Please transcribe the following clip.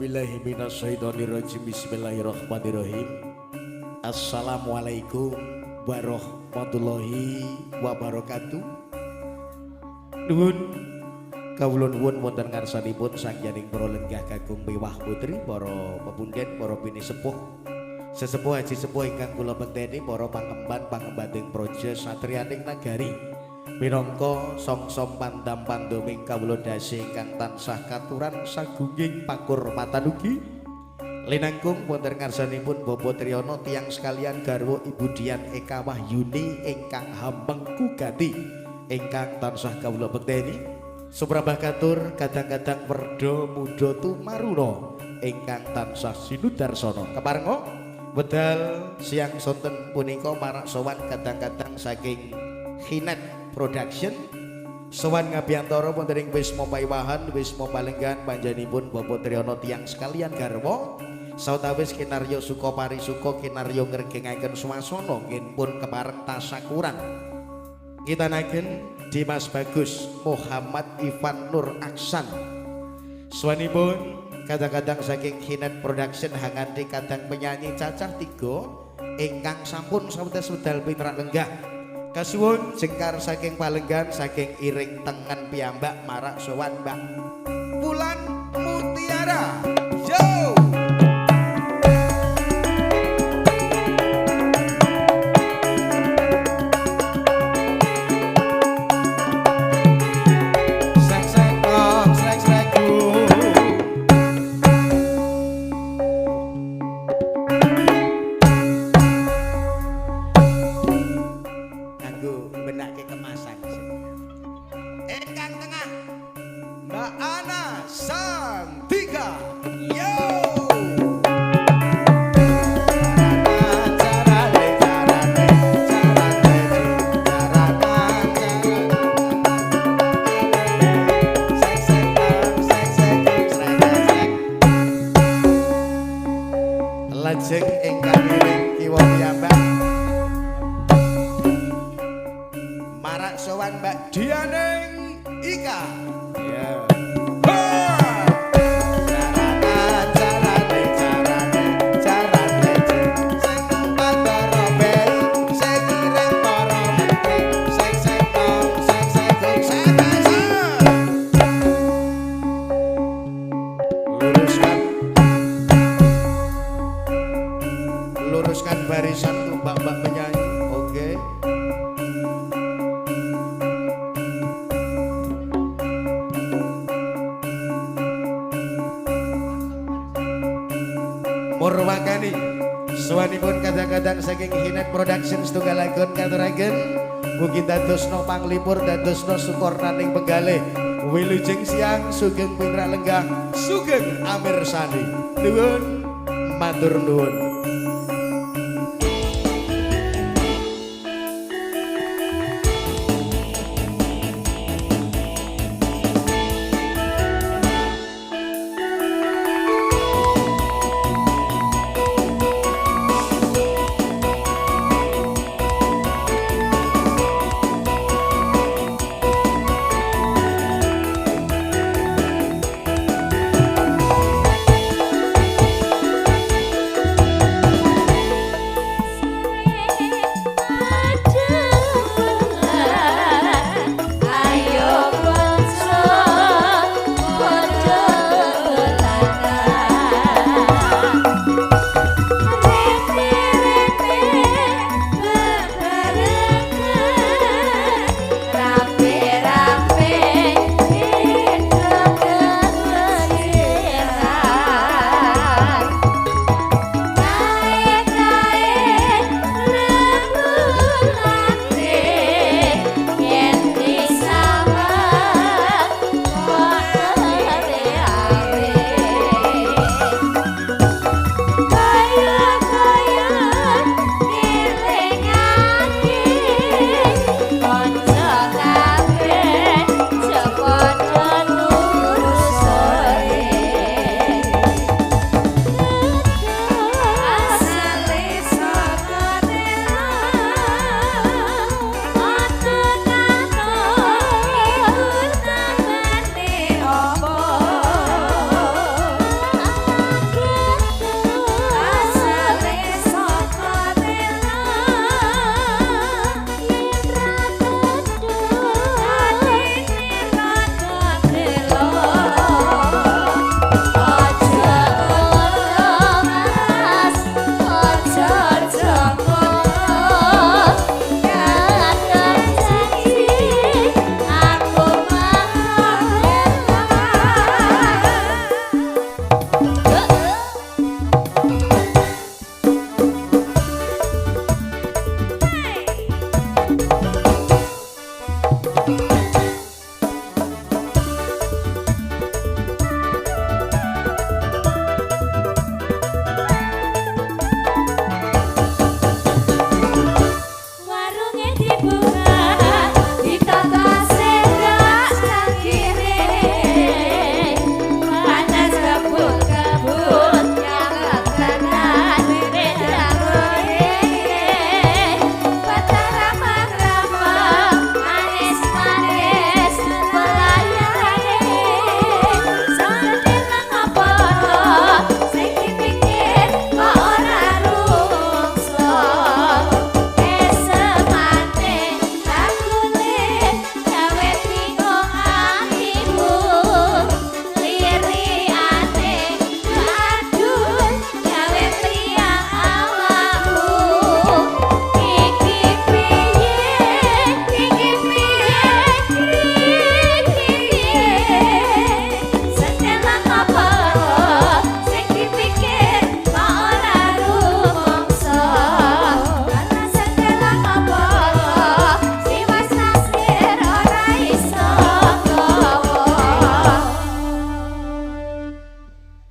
A'udzubillahi minasyaitonirrajim. Bismillahirrahmanirrahim. Assalamualaikum warahmatullahi wabarakatuh. Nuwun kawula nuwun wonten ngarsanipun sangyaning para lenggah kakung miwah putri, para pepundhen, para pinisepuh, sesepuh haji sepuh ingkang kula benteni, para pangemban-pangembaning praja satriyaning nagari. Minangka som-som pandam pandoming kawula dase ingkang tansah katuran sagunging pakurmatan ugi linangkung wonten ngarsanipun Bapak Triyono tiyang sekalian garwa Ibu Dian Eka Wahyuni ingkang hambengku gati ingkang tansah kawula bekteni suprabah katur kadang-kadang werda muda tumaruna ingkang tansah sinudarsana keparenga wedal siang sonten punika marak sowan kadang-kadang saking Hinet Production sowan ngabiyantara wonten ing Wisma Paiwahan Wisma Palenggan panjenenganipun Bapak Triyono tiyang sekalian garwa sawetawis kinarya suka parisuka kinarya ngregengaken swasana nginpun kepareng tasakuran kitanaken Dimas Bagus Muhammad Ivan Nur Aksan swanipun kadang-kadang saking Hinet Production hangandi kadang penyanyi cacah 3 ingkang sampun sawetawis wedal pinrak lenggah kasuwun jengkar saking Palenggan saking iring tengen piyambak marak sowan Mbak Wulan Mutiara yo lajeng ingkang iring kiwa piyambak marak sowan Mbak Dianing Ika yeah. Luruskan barisan tuh mbak-mbak penyanyi, oke. Murwakani, suwanipun kadang-kadang saking Hinet Production setunggalipun katuraken, mugi dadosno panglipur dadosno sukornaning penggalih. Wilujeng siang sugeng pinrak lenggah, sugeng amirsani. Nuwun matur nuwun.